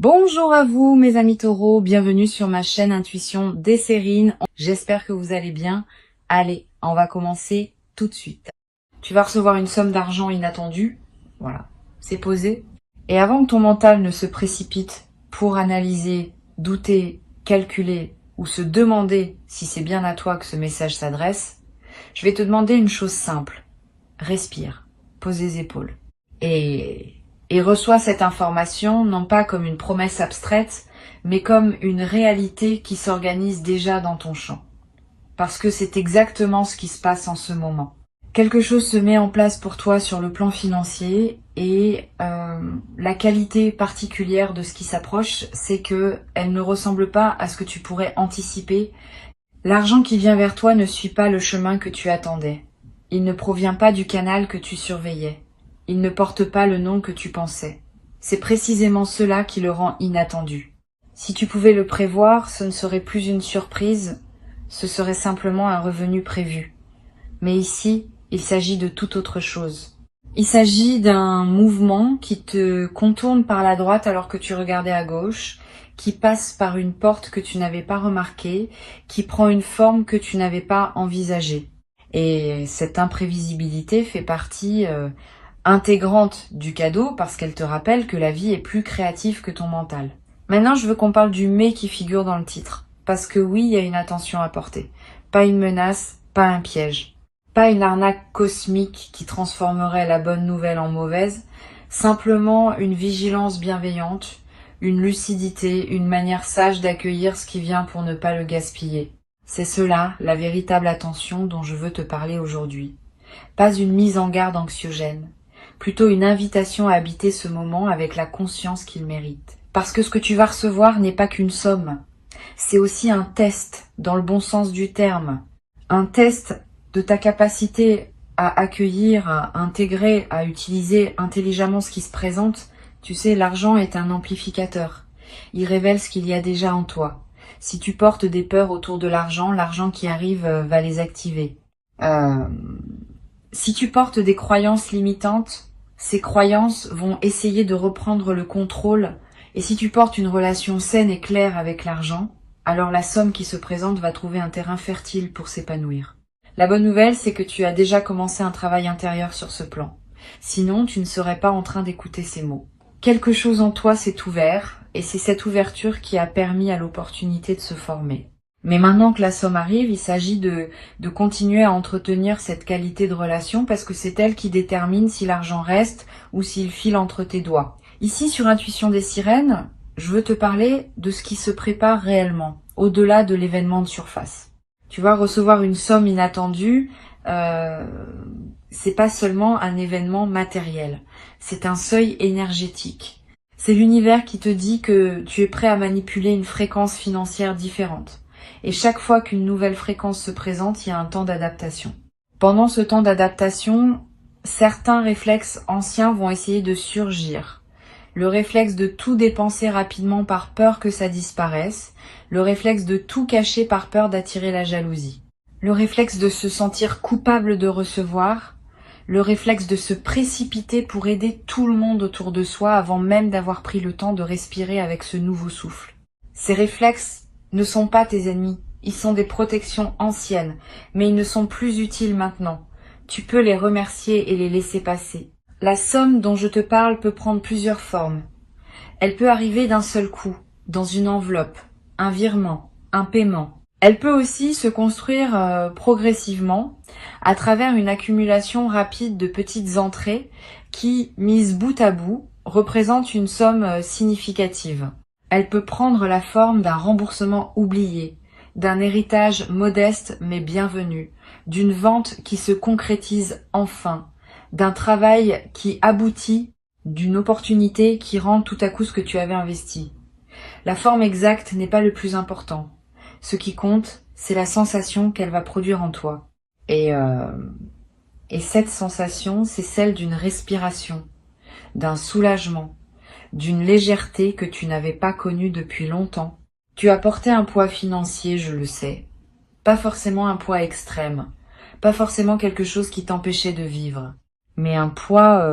Bonjour à vous mes amis taureaux, bienvenue sur ma chaîne Intuition des Sérines. J'espère que vous allez bien. Allez, on va commencer tout de suite. Tu vas recevoir une somme d'argent inattendue, voilà, c'est posé. Et avant que ton mental ne se précipite pour analyser, douter, calculer ou se demander si c'est bien à toi que ce message s'adresse, je vais te demander une chose simple. Respire, pose les épaules et reçois cette information non pas comme une promesse abstraite, mais comme une réalité qui s'organise déjà dans ton champ. Parce que c'est exactement ce qui se passe en ce moment. Quelque chose se met en place pour toi sur le plan financier et la qualité particulière de ce qui s'approche, c'est que elle ne ressemble pas à ce que tu pourrais anticiper. L'argent qui vient vers toi ne suit pas le chemin que tu attendais. Il ne provient pas du canal que tu surveillais. Il ne porte pas le nom que tu pensais. C'est précisément cela qui le rend inattendu. Si tu pouvais le prévoir, ce ne serait plus une surprise, ce serait simplement un revenu prévu. Mais ici, il s'agit de toute autre chose. Il s'agit d'un mouvement qui te contourne par la droite alors que tu regardais à gauche, qui passe par une porte que tu n'avais pas remarquée, qui prend une forme que tu n'avais pas envisagée. Et cette imprévisibilité fait partie intégrante du cadeau parce qu'elle te rappelle que la vie est plus créative que ton mental. Maintenant, je veux qu'on parle du mais qui figure dans le titre. Parce que oui, il y a une attention à porter. Pas une menace, pas un piège. Pas une arnaque cosmique qui transformerait la bonne nouvelle en mauvaise. Simplement une vigilance bienveillante, une lucidité, une manière sage d'accueillir ce qui vient pour ne pas le gaspiller. C'est cela, la véritable attention dont je veux te parler aujourd'hui. Pas une mise en garde anxiogène. Plutôt une invitation à habiter ce moment avec la conscience qu'il mérite. Parce que ce que tu vas recevoir n'est pas qu'une somme. C'est aussi un test, dans le bon sens du terme. Un test de ta capacité à accueillir, à intégrer, à utiliser intelligemment ce qui se présente. Tu sais, l'argent est un amplificateur. Il révèle ce qu'il y a déjà en toi. Si tu portes des peurs autour de l'argent, l'argent qui arrive va les activer. Si tu portes des croyances limitantes, ces croyances vont essayer de reprendre le contrôle. Et si tu portes une relation saine et claire avec l'argent, alors la somme qui se présente va trouver un terrain fertile pour s'épanouir. La bonne nouvelle, c'est que tu as déjà commencé un travail intérieur sur ce plan. Sinon, tu ne serais pas en train d'écouter ces mots. Quelque chose en toi s'est ouvert, et c'est cette ouverture qui a permis à l'opportunité de se former. Mais maintenant que la somme arrive, il s'agit de continuer à entretenir cette qualité de relation parce que c'est elle qui détermine si l'argent reste ou s'il file entre tes doigts. Ici, sur Intuition des Sirènes, je veux te parler de ce qui se prépare réellement, au-delà de l'événement de surface. Tu vas recevoir une somme inattendue, c'est pas seulement un événement matériel, c'est un seuil énergétique. C'est l'univers qui te dit que tu es prêt à manipuler une fréquence financière différente. Et chaque fois qu'une nouvelle fréquence se présente, il y a un temps d'adaptation. Pendant ce temps d'adaptation, certains réflexes anciens vont essayer de surgir. Le réflexe de tout dépenser rapidement par peur que ça disparaisse, le réflexe de tout cacher par peur d'attirer la jalousie, le réflexe de se sentir coupable de recevoir, le réflexe de se précipiter pour aider tout le monde autour de soi avant même d'avoir pris le temps de respirer avec ce nouveau souffle. Ces réflexes ne sont pas tes ennemis, ils sont des protections anciennes, mais ils ne sont plus utiles maintenant. Tu peux les remercier et les laisser passer. La somme dont je te parle peut prendre plusieurs formes. Elle peut arriver d'un seul coup, dans une enveloppe, un virement, un paiement. Elle peut aussi se construire progressivement à travers une accumulation rapide de petites entrées qui, mises bout à bout, représentent une somme significative. Elle peut prendre la forme d'un remboursement oublié, d'un héritage modeste mais bienvenu, d'une vente qui se concrétise enfin, d'un travail qui aboutit, d'une opportunité qui rend tout à coup ce que tu avais investi. La forme exacte n'est pas le plus important. Ce qui compte, c'est la sensation qu'elle va produire en toi. Et cette sensation, c'est celle d'une respiration, d'un soulagement, d'une légèreté que tu n'avais pas connue depuis longtemps. Tu as porté un poids financier, je le sais. Pas forcément un poids extrême, pas forcément quelque chose qui t'empêchait de vivre, mais un poids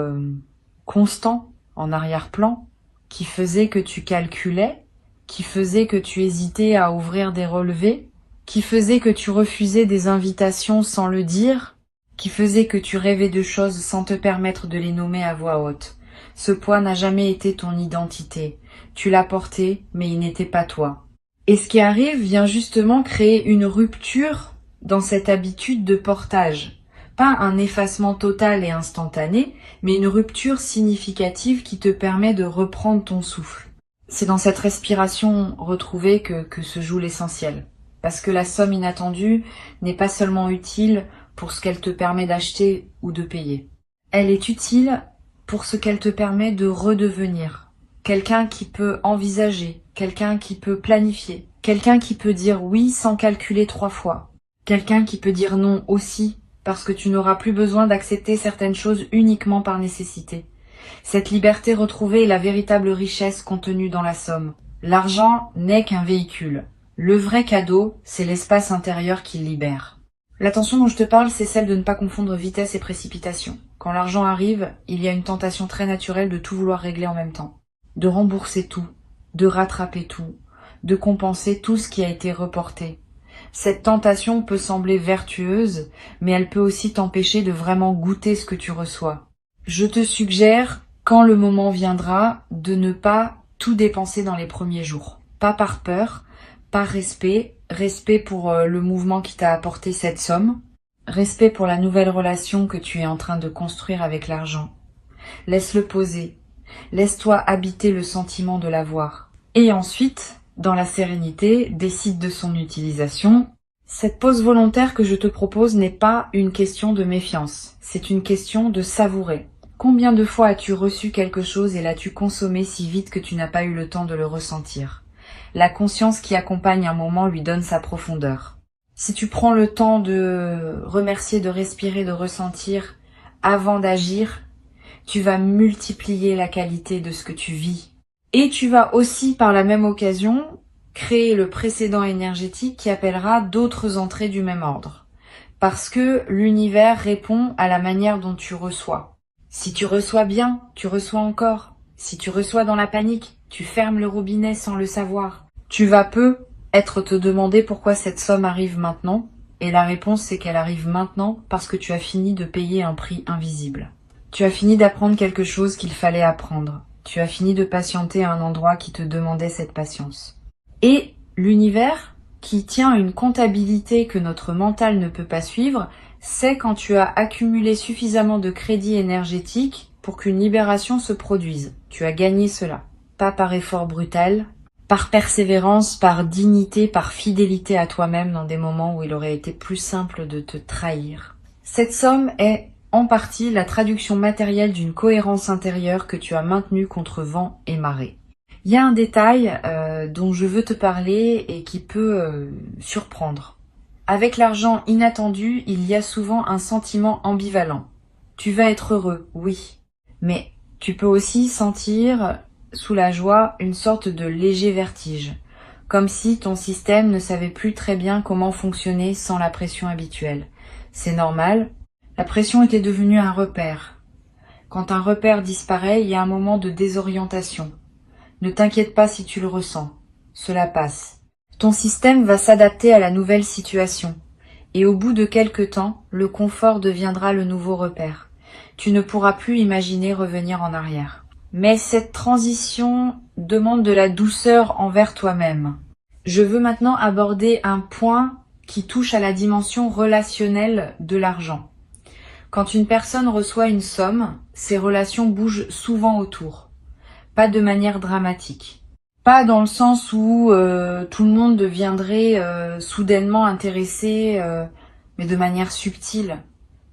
constant, en arrière-plan, qui faisait que tu calculais, qui faisait que tu hésitais à ouvrir des relevés, qui faisait que tu refusais des invitations sans le dire, qui faisait que tu rêvais de choses sans te permettre de les nommer à voix haute. Ce poids n'a jamais été ton identité. Tu l'as porté, mais il n'était pas toi. Et ce qui arrive vient justement créer une rupture dans cette habitude de portage. Pas un effacement total et instantané, mais une rupture significative qui te permet de reprendre ton souffle. C'est dans cette respiration retrouvée que se joue l'essentiel. Parce que la somme inattendue n'est pas seulement utile pour ce qu'elle te permet d'acheter ou de payer. Elle est utile pour ce qu'elle te permet de redevenir. Quelqu'un qui peut envisager, quelqu'un qui peut planifier, quelqu'un qui peut dire oui sans calculer 3 fois, quelqu'un qui peut dire non aussi, parce que tu n'auras plus besoin d'accepter certaines choses uniquement par nécessité. Cette liberté retrouvée est la véritable richesse contenue dans la somme. L'argent n'est qu'un véhicule. Le vrai cadeau, c'est l'espace intérieur qu'il libère. L'attention dont je te parle, c'est celle de ne pas confondre vitesse et précipitation. Quand l'argent arrive, il y a une tentation très naturelle de tout vouloir régler en même temps. De rembourser tout, de rattraper tout, de compenser tout ce qui a été reporté. Cette tentation peut sembler vertueuse, mais elle peut aussi t'empêcher de vraiment goûter ce que tu reçois. Je te suggère, quand le moment viendra, de ne pas tout dépenser dans les premiers jours. Pas par peur, par respect pour le mouvement qui t'a apporté cette somme, respect pour la nouvelle relation que tu es en train de construire avec l'argent. Laisse-le poser, laisse-toi habiter le sentiment de l'avoir. Et ensuite, dans la sérénité, décide de son utilisation. Cette pause volontaire que je te propose n'est pas une question de méfiance, c'est une question de savourer. Combien de fois as-tu reçu quelque chose et l'as-tu consommé si vite que tu n'as pas eu le temps de le ressentir ? La conscience qui accompagne un moment lui donne sa profondeur. Si tu prends le temps de remercier, de respirer, de ressentir avant d'agir, tu vas multiplier la qualité de ce que tu vis. Et tu vas aussi, par la même occasion, créer le précédent énergétique qui appellera d'autres entrées du même ordre. Parce que l'univers répond à la manière dont tu reçois. Si tu reçois bien, tu reçois encore. Si tu reçois dans la panique, tu fermes le robinet sans le savoir. Tu vas peut-être te demander pourquoi cette somme arrive maintenant, et la réponse c'est qu'elle arrive maintenant parce que tu as fini de payer un prix invisible. Tu as fini d'apprendre quelque chose qu'il fallait apprendre. Tu as fini de patienter à un endroit qui te demandait cette patience. Et l'univers, qui tient une comptabilité que notre mental ne peut pas suivre, c'est quand tu as accumulé suffisamment de crédit énergétique pour qu'une libération se produise. Tu as gagné cela. Pas par effort brutal, par persévérance, par dignité, par fidélité à toi-même dans des moments où il aurait été plus simple de te trahir. Cette somme est en partie la traduction matérielle d'une cohérence intérieure que tu as maintenue contre vent et marée. Il y a un détail dont je veux te parler et qui peut surprendre. Avec l'argent inattendu, il y a souvent un sentiment ambivalent. Tu vas être heureux, oui, mais tu peux aussi sentir sous la joie une sorte de léger vertige, comme si ton système ne savait plus très bien comment fonctionner sans la pression habituelle. C'est normal, la pression était devenue un repère. Quand un repère disparaît, il y a un moment de désorientation. Ne t'inquiète pas si tu le ressens, cela passe. Ton système va s'adapter à la nouvelle situation, et au bout de quelque temps, le confort deviendra le nouveau repère. Tu ne pourras plus imaginer revenir en arrière. Mais cette transition demande de la douceur envers toi-même. Je veux maintenant aborder un point qui touche à la dimension relationnelle de l'argent. Quand une personne reçoit une somme, ses relations bougent souvent autour. Pas de manière dramatique. Pas dans le sens où tout le monde deviendrait soudainement intéressé, mais de manière subtile.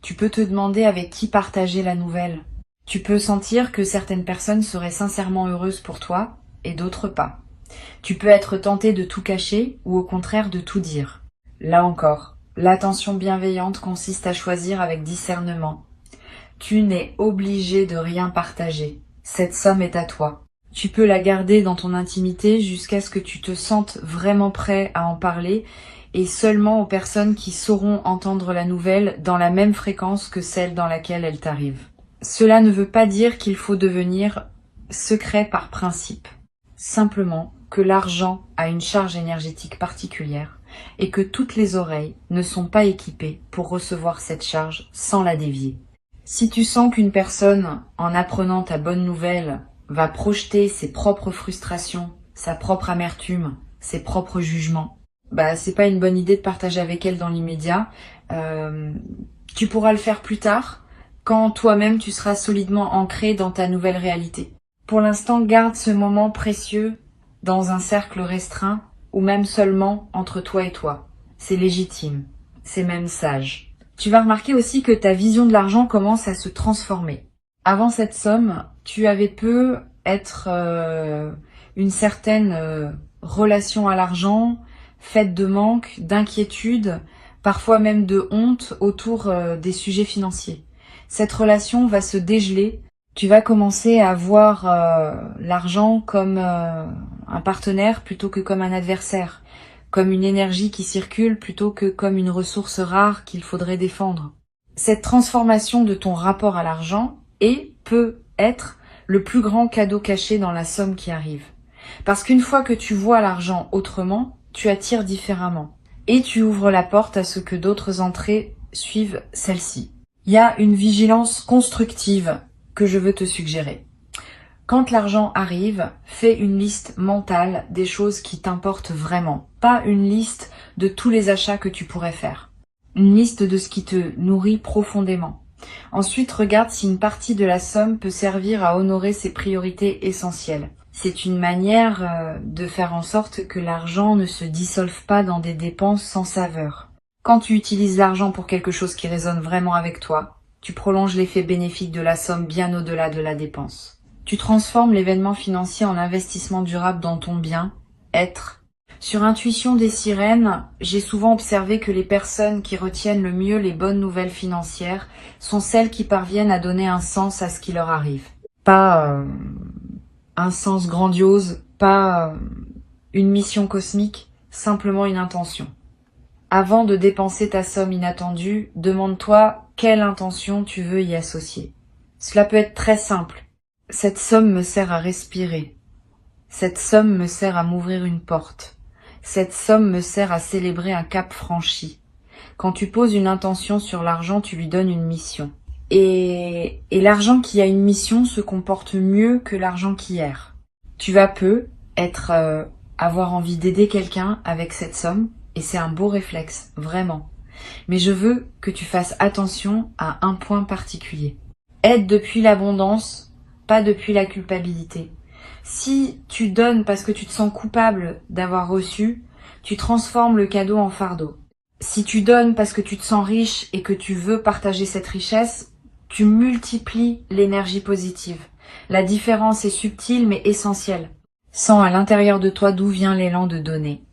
Tu peux te demander avec qui partager la nouvelle. Tu peux sentir que certaines personnes seraient sincèrement heureuses pour toi et d'autres pas. Tu peux être tenté de tout cacher ou au contraire de tout dire. Là encore, l'attention bienveillante consiste à choisir avec discernement. Tu n'es obligé de rien partager. Cette somme est à toi. Tu peux la garder dans ton intimité jusqu'à ce que tu te sentes vraiment prêt à en parler et seulement aux personnes qui sauront entendre la nouvelle dans la même fréquence que celle dans laquelle elle t'arrive. Cela ne veut pas dire qu'il faut devenir secret par principe. Simplement que l'argent a une charge énergétique particulière et que toutes les oreilles ne sont pas équipées pour recevoir cette charge sans la dévier. Si tu sens qu'une personne, en apprenant ta bonne nouvelle, va projeter ses propres frustrations, sa propre amertume, ses propres jugements, c'est pas une bonne idée de partager avec elle dans l'immédiat. Tu pourras le faire plus tard, quand toi-même tu seras solidement ancré dans ta nouvelle réalité. Pour l'instant, garde ce moment précieux dans un cercle restreint ou même seulement entre toi et toi. C'est légitime, c'est même sage. Tu vas remarquer aussi que ta vision de l'argent commence à se transformer. Avant cette somme, tu avais peu être une certaine relation à l'argent, faite de manque, d'inquiétude, parfois même de honte autour des sujets financiers. Cette relation va se dégeler. Tu vas commencer à voir l'argent comme un partenaire plutôt que comme un adversaire, comme une énergie qui circule plutôt que comme une ressource rare qu'il faudrait défendre. Cette transformation de ton rapport à l'argent peut être le plus grand cadeau caché dans la somme qui arrive. Parce qu'une fois que tu vois l'argent autrement, tu attires différemment. Et tu ouvres la porte à ce que d'autres entrées suivent celle-ci. Il y a une vigilance constructive que je veux te suggérer. Quand l'argent arrive, fais une liste mentale des choses qui t'importent vraiment. Pas une liste de tous les achats que tu pourrais faire. Une liste de ce qui te nourrit profondément. Ensuite, regarde si une partie de la somme peut servir à honorer ses priorités essentielles. C'est une manière de faire en sorte que l'argent ne se dissolve pas dans des dépenses sans saveur. Quand tu utilises l'argent pour quelque chose qui résonne vraiment avec toi, tu prolonges l'effet bénéfique de la somme bien au-delà de la dépense. Tu transformes l'événement financier en investissement durable dans ton bien-être. Sur Intuition des sirènes, j'ai souvent observé que les personnes qui retiennent le mieux les bonnes nouvelles financières sont celles qui parviennent à donner un sens à ce qui leur arrive. Pas un sens grandiose, pas une mission cosmique, simplement une intention. Avant de dépenser ta somme inattendue, demande-toi quelle intention tu veux y associer. Cela peut être très simple. Cette somme me sert à respirer. Cette somme me sert à m'ouvrir une porte. Cette somme me sert à célébrer un cap franchi. Quand tu poses une intention sur l'argent, tu lui donnes une mission. Et l'argent qui a une mission se comporte mieux que l'argent qui erre. Tu vas avoir envie d'aider quelqu'un avec cette somme, et c'est un beau réflexe, vraiment. Mais je veux que tu fasses attention à un point particulier. Aide depuis l'abondance, pas depuis la culpabilité. Si tu donnes parce que tu te sens coupable d'avoir reçu, tu transformes le cadeau en fardeau. Si tu donnes parce que tu te sens riche et que tu veux partager cette richesse, tu multiplies l'énergie positive. La différence est subtile mais essentielle. Sens à l'intérieur de toi d'où vient l'élan de donner.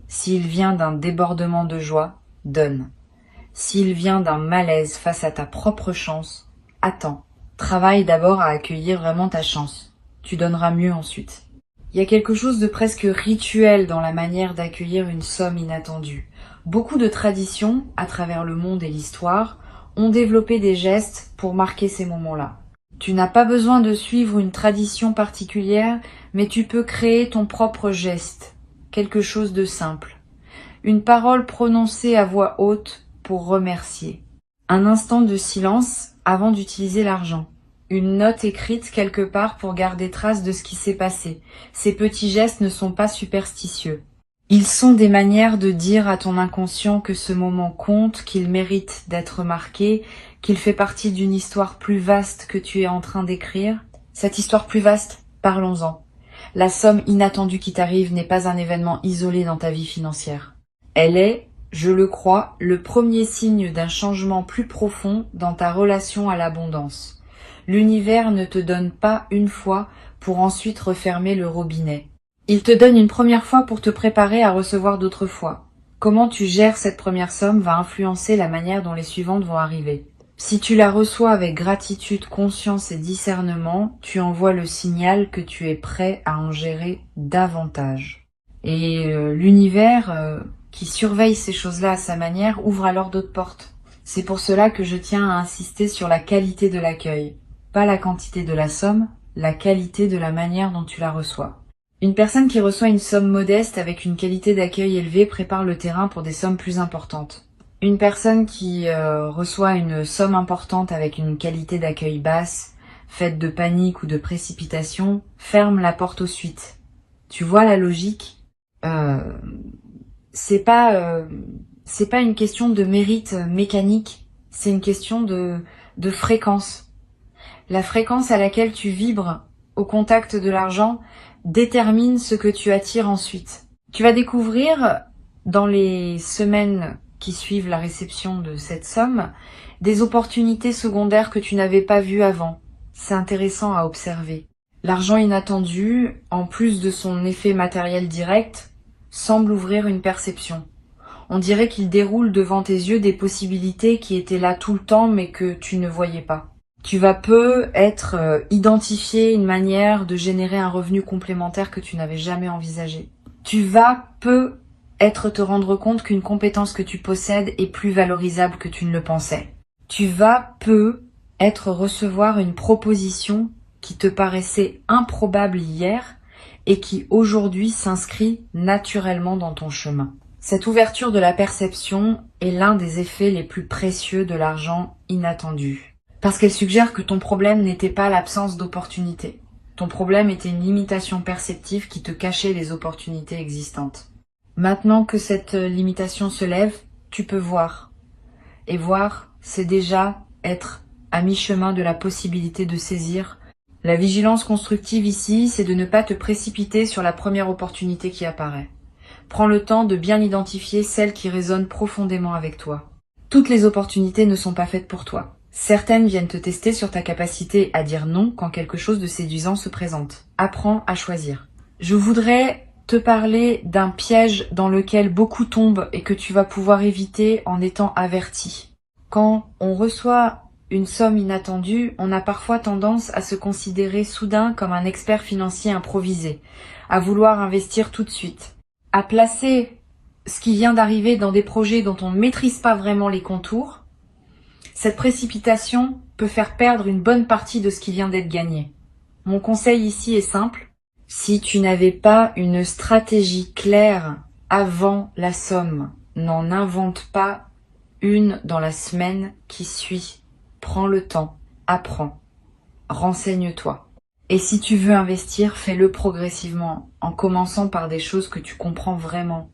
S'il vient d'un débordement de joie, donne. S'il vient d'un malaise face à ta propre chance, attends. Travaille d'abord à accueillir vraiment ta chance. Tu donneras mieux ensuite. Il y a quelque chose de presque rituel dans la manière d'accueillir une somme inattendue. Beaucoup de traditions, à travers le monde et l'histoire, ont développé des gestes pour marquer ces moments-là. Tu n'as pas besoin de suivre une tradition particulière, mais tu peux créer ton propre geste, quelque chose de simple. Une parole prononcée à voix haute pour remercier. Un instant de silence avant d'utiliser l'argent. Une note écrite quelque part pour garder trace de ce qui s'est passé. Ces petits gestes ne sont pas superstitieux. Ils sont des manières de dire à ton inconscient que ce moment compte, qu'il mérite d'être marqué, qu'il fait partie d'une histoire plus vaste que tu es en train d'écrire. Cette histoire plus vaste, parlons-en. La somme inattendue qui t'arrive n'est pas un événement isolé dans ta vie financière. Elle est, je le crois, le premier signe d'un changement plus profond dans ta relation à l'abondance. L'univers ne te donne pas une fois pour ensuite refermer le robinet. Il te donne une première fois pour te préparer à recevoir d'autres fois. Comment tu gères cette première somme va influencer la manière dont les suivantes vont arriver. Si tu la reçois avec gratitude, conscience et discernement, tu envoies le signal que tu es prêt à en gérer davantage. Et l'univers qui surveille ces choses-là à sa manière ouvre alors d'autres portes. C'est pour cela que je tiens à insister sur la qualité de l'accueil. Pas la quantité de la somme, la qualité de la manière dont tu la reçois. Une personne qui reçoit une somme modeste avec une qualité d'accueil élevée prépare le terrain pour des sommes plus importantes. Une personne qui reçoit une somme importante avec une qualité d'accueil basse, faite de panique ou de précipitation, ferme la porte aux suites. Tu vois la logique? C'est pas une question de mérite mécanique, c'est une question de fréquence. La fréquence à laquelle tu vibres au contact de l'argent détermine ce que tu attires ensuite. Tu vas découvrir dans les semaines qui suivent la réception de cette somme des opportunités secondaires que tu n'avais pas vues avant. C'est intéressant à observer. L'argent inattendu, en plus de son effet matériel direct, semble ouvrir une perception. On dirait qu'il déroule devant tes yeux des possibilités qui étaient là tout le temps mais que tu ne voyais pas. Tu vas identifier une manière de générer un revenu complémentaire que tu n'avais jamais envisagé. Tu vas te rendre compte qu'une compétence que tu possèdes est plus valorisable que tu ne le pensais. Tu vas recevoir une proposition qui te paraissait improbable hier et qui aujourd'hui s'inscrit naturellement dans ton chemin. Cette ouverture de la perception est l'un des effets les plus précieux de l'argent inattendu. Parce qu'elle suggère que ton problème n'était pas l'absence d'opportunités. Ton problème était une limitation perceptive qui te cachait les opportunités existantes. Maintenant que cette limitation se lève, tu peux voir. Et voir, c'est déjà être à mi-chemin de la possibilité de saisir. La vigilance constructive ici, c'est de ne pas te précipiter sur la première opportunité qui apparaît. Prends le temps de bien identifier celles qui résonnent profondément avec toi. Toutes les opportunités ne sont pas faites pour toi. Certaines viennent te tester sur ta capacité à dire non quand quelque chose de séduisant se présente. Apprends à choisir. Je voudrais te parler d'un piège dans lequel beaucoup tombent et que tu vas pouvoir éviter en étant averti. Quand on reçoit une somme inattendue, on a parfois tendance à se considérer soudain comme un expert financier improvisé, à vouloir investir tout de suite, à placer ce qui vient d'arriver dans des projets dont on ne maîtrise pas vraiment les contours. Cette précipitation peut faire perdre une bonne partie de ce qui vient d'être gagné. Mon conseil ici est simple. Si tu n'avais pas une stratégie claire avant la somme, n'en invente pas une dans la semaine qui suit. Prends le temps, apprends, renseigne-toi. Et si tu veux investir, fais-le progressivement, en commençant par des choses que tu comprends vraiment.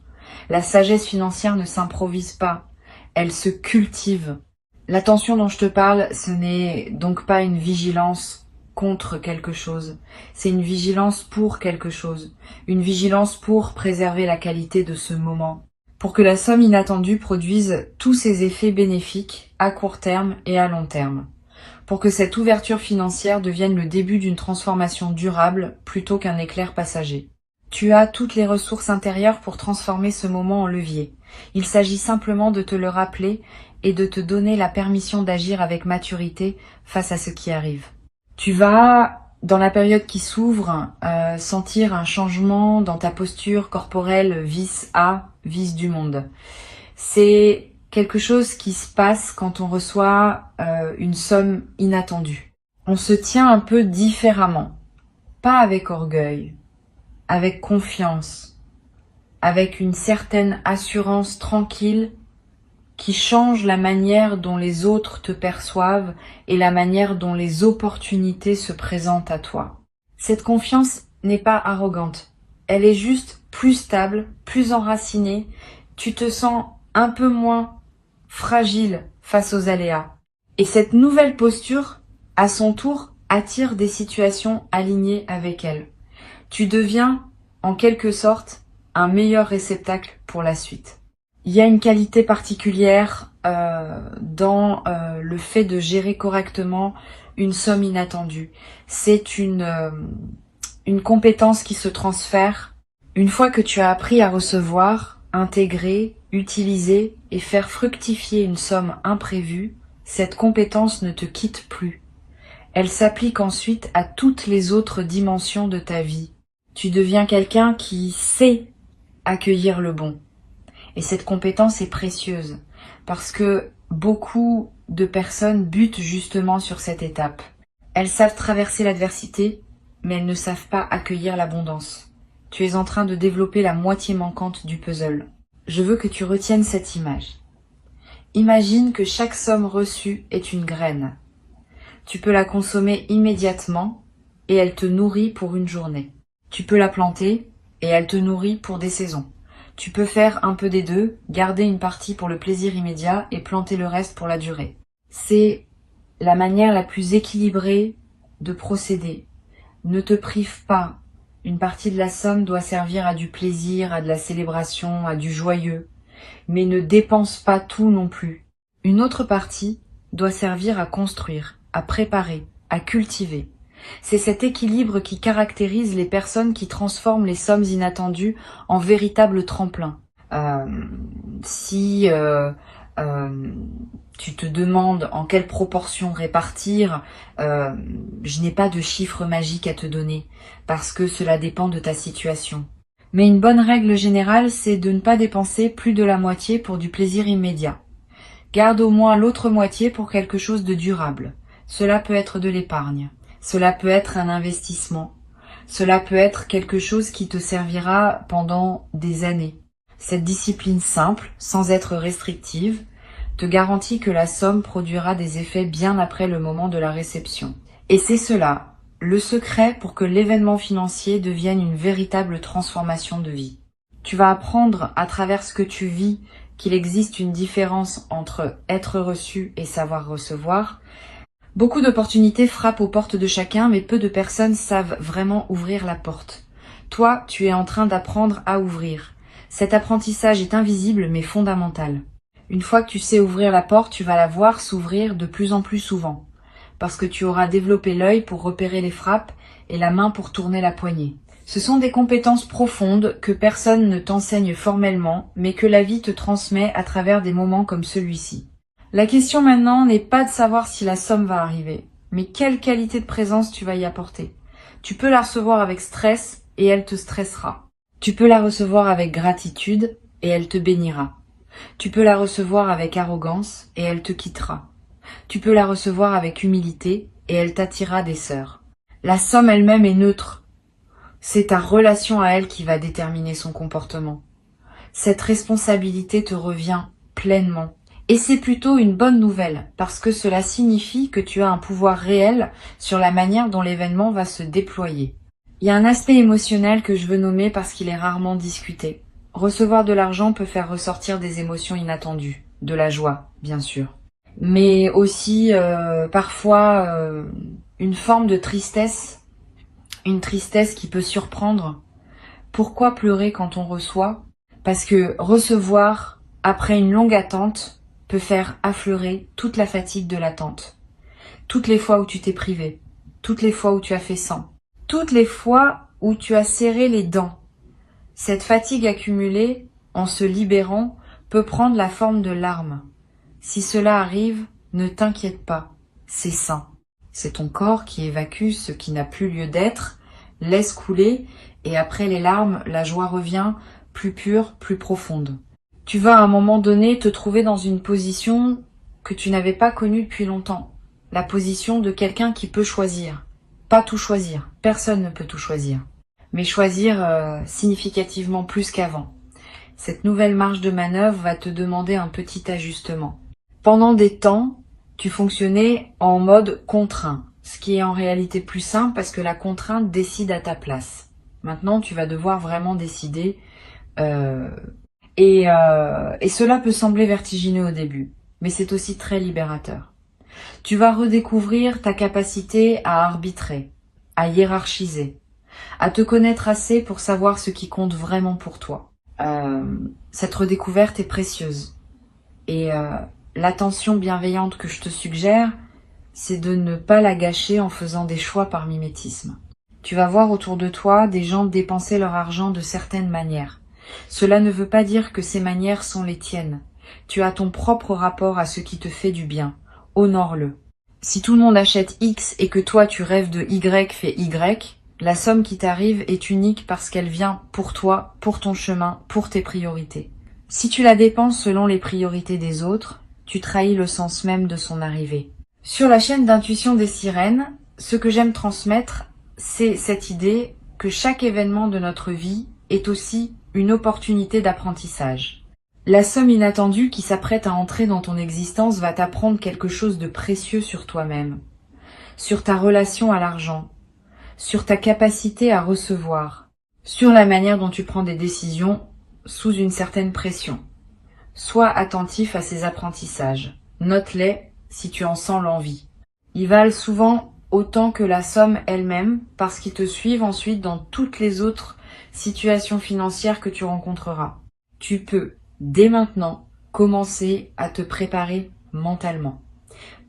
La sagesse financière ne s'improvise pas, elle se cultive. L'attention dont je te parle, ce n'est donc pas une vigilance contre quelque chose, c'est une vigilance pour quelque chose, une vigilance pour préserver la qualité de ce moment, pour que la somme inattendue produise tous ses effets bénéfiques à court terme et à long terme, pour que cette ouverture financière devienne le début d'une transformation durable plutôt qu'un éclair passager. Tu as toutes les ressources intérieures pour transformer ce moment en levier. Il s'agit simplement de te le rappeler et de te donner la permission d'agir avec maturité face à ce qui arrive. Tu vas, dans la période qui s'ouvre, sentir un changement dans ta posture corporelle vis du monde. C'est quelque chose qui se passe quand on reçoit une somme inattendue. On se tient un peu différemment, pas avec orgueil, avec confiance, avec une certaine assurance tranquille qui change la manière dont les autres te perçoivent et la manière dont les opportunités se présentent à toi. Cette confiance n'est pas arrogante, elle est juste plus stable, plus enracinée, tu te sens un peu moins fragile face aux aléas. Et cette nouvelle posture, à son tour, attire des situations alignées avec elle. Tu deviens, en quelque sorte, un meilleur réceptacle pour la suite. Il y a une qualité particulière dans le fait de gérer correctement une somme inattendue. C'est une compétence qui se transfère une fois que tu as appris à recevoir, intégrer, utiliser et faire fructifier une somme imprévue. Cette compétence ne te quitte plus. Elle s'applique ensuite à toutes les autres dimensions de ta vie. Tu deviens quelqu'un qui sait accueillir le bon. Et cette compétence est précieuse parce que beaucoup de personnes butent justement sur cette étape. Elles savent traverser l'adversité, mais elles ne savent pas accueillir l'abondance. Tu es en train de développer la moitié manquante du puzzle. Je veux que tu retiennes cette image. Imagine que chaque somme reçue est une graine. Tu peux la consommer immédiatement et elle te nourrit pour une journée. Tu peux la planter et elle te nourrit pour des saisons. Tu peux faire un peu des deux, garder une partie pour le plaisir immédiat et planter le reste pour la durée. C'est la manière la plus équilibrée de procéder. Ne te prive pas. Une partie de la somme doit servir à du plaisir, à de la célébration, à du joyeux. Mais ne dépense pas tout non plus. Une autre partie doit servir à construire, à préparer, à cultiver. C'est cet équilibre qui caractérise les personnes qui transforment les sommes inattendues en véritables tremplins. Si tu te demandes en quelle proportion répartir, je n'ai pas de chiffre magique à te donner, parce que cela dépend de ta situation. Mais une bonne règle générale, c'est de ne pas dépenser plus de la moitié pour du plaisir immédiat. Garde au moins l'autre moitié pour quelque chose de durable. Cela peut être de l'épargne. Cela peut être un investissement. Cela peut être quelque chose qui te servira pendant des années. Cette discipline simple, sans être restrictive, te garantit que la somme produira des effets bien après le moment de la réception. Et c'est cela, le secret pour que l'événement financier devienne une véritable transformation de vie. Tu vas apprendre à travers ce que tu vis qu'il existe une différence entre être reçu et savoir recevoir. Beaucoup d'opportunités frappent aux portes de chacun, mais peu de personnes savent vraiment ouvrir la porte. Toi, tu es en train d'apprendre à ouvrir. Cet apprentissage est invisible mais fondamental. Une fois que tu sais ouvrir la porte, tu vas la voir s'ouvrir de plus en plus souvent, parce que tu auras développé l'œil pour repérer les frappes et la main pour tourner la poignée. Ce sont des compétences profondes que personne ne t'enseigne formellement, mais que la vie te transmet à travers des moments comme celui-ci. La question maintenant n'est pas de savoir si la somme va arriver, mais quelle qualité de présence tu vas y apporter. Tu peux la recevoir avec stress et elle te stressera. Tu peux la recevoir avec gratitude et elle te bénira. Tu peux la recevoir avec arrogance et elle te quittera. Tu peux la recevoir avec humilité et elle t'attirera des sœurs. La somme elle-même est neutre. C'est ta relation à elle qui va déterminer son comportement. Cette responsabilité te revient pleinement. Et c'est plutôt une bonne nouvelle, parce que cela signifie que tu as un pouvoir réel sur la manière dont l'événement va se déployer. Il y a un aspect émotionnel que je veux nommer parce qu'il est rarement discuté. Recevoir de l'argent peut faire ressortir des émotions inattendues, de la joie, bien sûr. Mais aussi parfois une forme de tristesse, une tristesse qui peut surprendre. Pourquoi pleurer quand on reçoit? Parce que recevoir, après une longue attente, peut faire affleurer toute la fatigue de l'attente. Toutes les fois où tu t'es privé, toutes les fois où tu as fait sans, toutes les fois où tu as serré les dents. Cette fatigue accumulée, en se libérant, peut prendre la forme de larmes. Si cela arrive, ne t'inquiète pas, c'est sain. C'est ton corps qui évacue ce qui n'a plus lieu d'être, laisse couler, et après les larmes, la joie revient, plus pure, plus profonde. Tu vas à un moment donné te trouver dans une position que tu n'avais pas connue depuis longtemps. La position de quelqu'un qui peut choisir. Pas tout choisir. Personne ne peut tout choisir. Mais choisir significativement plus qu'avant. Cette nouvelle marge de manœuvre va te demander un petit ajustement. Pendant des temps, tu fonctionnais en mode contraint. Ce qui est en réalité plus simple parce que la contrainte décide à ta place. Maintenant, tu vas devoir vraiment décider et cela peut sembler vertigineux au début, mais c'est aussi très libérateur. Tu vas redécouvrir ta capacité à arbitrer, à hiérarchiser, à te connaître assez pour savoir ce qui compte vraiment pour toi. Cette redécouverte est précieuse. Et l'attention bienveillante que je te suggère, c'est de ne pas la gâcher en faisant des choix par mimétisme. Tu vas voir autour de toi des gens dépenser leur argent de certaines manières. Cela ne veut pas dire que ces manières sont les tiennes. Tu as ton propre rapport à ce qui te fait du bien. Honore-le. Si tout le monde achète X et que toi tu rêves de Y fait Y, la somme qui t'arrive est unique parce qu'elle vient pour toi, pour ton chemin, pour tes priorités. Si tu la dépenses selon les priorités des autres, tu trahis le sens même de son arrivée. Sur la chaîne d'intuition des sirènes, ce que j'aime transmettre, c'est cette idée que chaque événement de notre vie est aussi une opportunité d'apprentissage. La somme inattendue qui s'apprête à entrer dans ton existence va t'apprendre quelque chose de précieux sur toi-même, sur ta relation à l'argent, sur ta capacité à recevoir, sur la manière dont tu prends des décisions sous une certaine pression. Sois attentif à ces apprentissages. Note-les si tu en sens l'envie. Ils valent souvent autant que la somme elle-même parce qu'ils te suivent ensuite dans toutes les autres situations financières que tu rencontreras. Tu peux, dès maintenant, commencer à te préparer mentalement.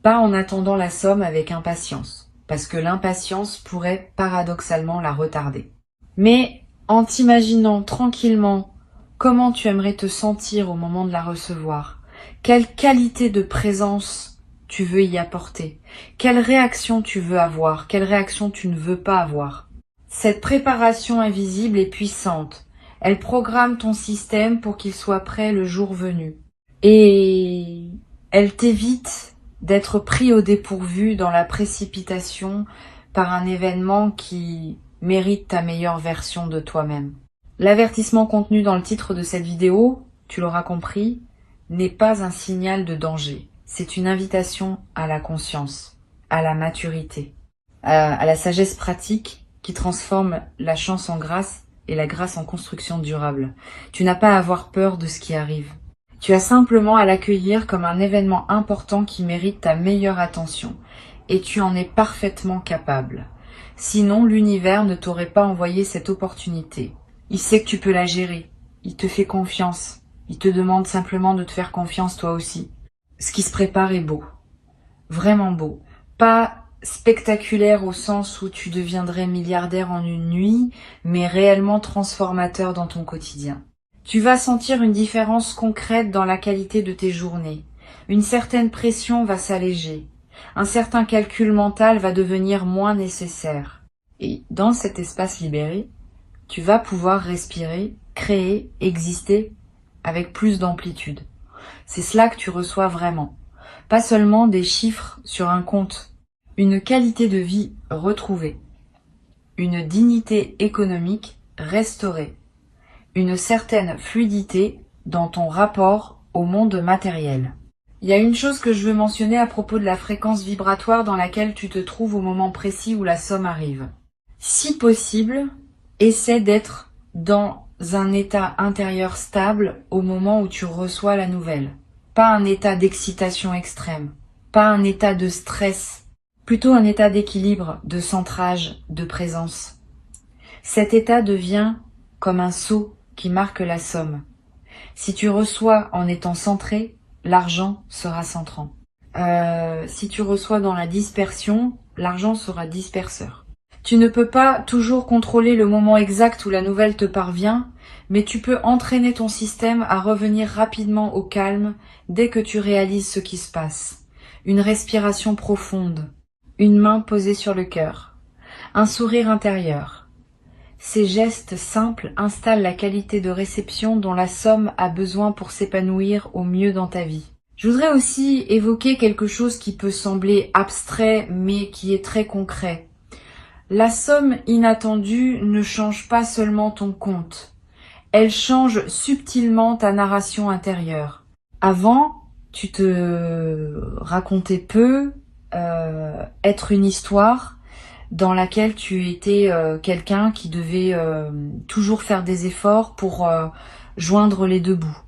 Pas en attendant la somme avec impatience, parce que l'impatience pourrait paradoxalement la retarder. Mais en t'imaginant tranquillement comment tu aimerais te sentir au moment de la recevoir, quelle qualité de présence tu veux y apporter, quelle réaction tu veux avoir, quelle réaction tu ne veux pas avoir. Cette préparation invisible est puissante. Elle programme ton système pour qu'il soit prêt le jour venu. Et elle t'évite d'être pris au dépourvu dans la précipitation par un événement qui mérite ta meilleure version de toi-même. L'avertissement contenu dans le titre de cette vidéo, tu l'auras compris, n'est pas un signal de danger. C'est une invitation à la conscience, à la maturité, à la sagesse pratique qui transforme la chance en grâce et la grâce en construction durable. Tu n'as pas à avoir peur de ce qui arrive. Tu as simplement à l'accueillir comme un événement important qui mérite ta meilleure attention. Et tu en es parfaitement capable. Sinon, l'univers ne t'aurait pas envoyé cette opportunité. Il sait que tu peux la gérer. Il te fait confiance. Il te demande simplement de te faire confiance toi aussi. Ce qui se prépare est beau. Vraiment beau. Pas spectaculaire au sens où tu deviendrais milliardaire en une nuit, mais réellement transformateur dans ton quotidien. Tu vas sentir une différence concrète dans la qualité de tes journées. Une certaine pression va s'alléger. Un certain calcul mental va devenir moins nécessaire. Et dans cet espace libéré, tu vas pouvoir respirer, créer, exister avec plus d'amplitude. C'est cela que tu reçois vraiment. Pas seulement des chiffres sur un compte. Une qualité de vie retrouvée. Une dignité économique restaurée. Une certaine fluidité dans ton rapport au monde matériel. Il y a une chose que je veux mentionner à propos de la fréquence vibratoire dans laquelle tu te trouves au moment précis où la somme arrive. Si possible, essaie d'être dans un état intérieur stable au moment où tu reçois la nouvelle. Pas un état d'excitation extrême, pas un état de stress, plutôt un état d'équilibre, de centrage, de présence. Cet état devient comme un sceau qui marque la somme. Si tu reçois en étant centré, l'argent sera centrant. Si tu reçois dans la dispersion, l'argent sera disperseur. Tu ne peux pas toujours contrôler le moment exact où la nouvelle te parvient, mais tu peux entraîner ton système à revenir rapidement au calme dès que tu réalises ce qui se passe. Une respiration profonde, une main posée sur le cœur, un sourire intérieur. Ces gestes simples installent la qualité de réception dont la somme a besoin pour s'épanouir au mieux dans ta vie. Je voudrais aussi évoquer quelque chose qui peut sembler abstrait mais qui est très concret. La somme inattendue ne change pas seulement ton compte, elle change subtilement ta narration intérieure. Avant, tu te racontais peu être une histoire dans laquelle tu étais quelqu'un qui devait toujours faire des efforts pour joindre les deux bouts.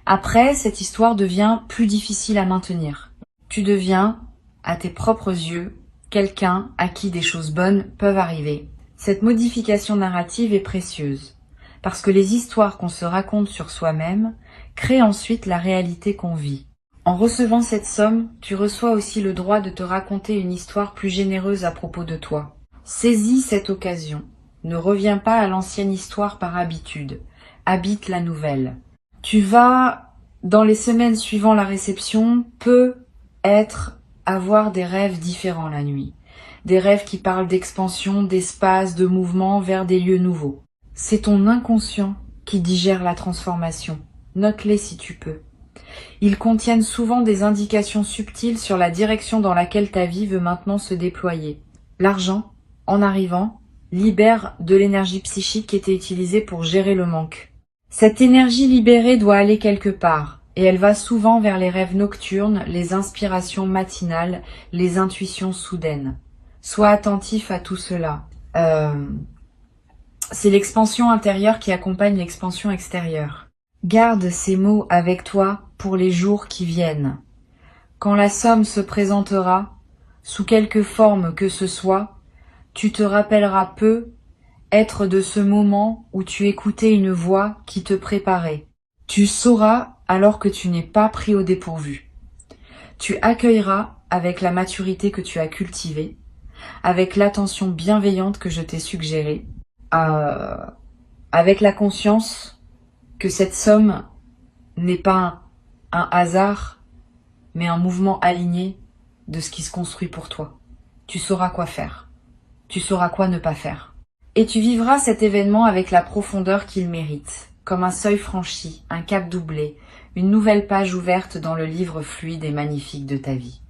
Après, cette histoire devient plus difficile à maintenir. Tu deviens, à tes propres yeux, quelqu'un à qui des choses bonnes peuvent arriver. Cette modification narrative est précieuse, parce que les histoires qu'on se raconte sur soi-même créent ensuite la réalité qu'on vit. En recevant cette somme, tu reçois aussi le droit de te raconter une histoire plus généreuse à propos de toi. Saisis cette occasion. Ne reviens pas à l'ancienne histoire par habitude. Habite la nouvelle. Tu vas, dans les semaines suivant la réception, avoir des rêves différents la nuit. Des rêves qui parlent d'expansion, d'espace, de mouvement vers des lieux nouveaux. C'est ton inconscient qui digère la transformation. Note-les si tu peux. Ils contiennent souvent des indications subtiles sur la direction dans laquelle ta vie veut maintenant se déployer. L'argent, en arrivant, libère de l'énergie psychique qui était utilisée pour gérer le manque. Cette énergie libérée doit aller quelque part, et elle va souvent vers les rêves nocturnes, les inspirations matinales, les intuitions soudaines. Sois attentif à tout cela. C'est l'expansion intérieure qui accompagne l'expansion extérieure. Garde ces mots avec toi pour les jours qui viennent. Quand la somme se présentera, sous quelque forme que ce soit, tu te rappelleras peu être de ce moment où tu écoutais une voix qui te préparait. Tu sauras alors que tu n'es pas pris au dépourvu. Tu accueilleras avec la maturité que tu as cultivée, avec l'attention bienveillante que je t'ai suggérée, avec la conscience que cette somme n'est pas un hasard, mais un mouvement aligné de ce qui se construit pour toi. Tu sauras quoi faire. Tu sauras quoi ne pas faire. Et tu vivras cet événement avec la profondeur qu'il mérite, comme un seuil franchi, un cap doublé, une nouvelle page ouverte dans le livre fluide et magnifique de ta vie.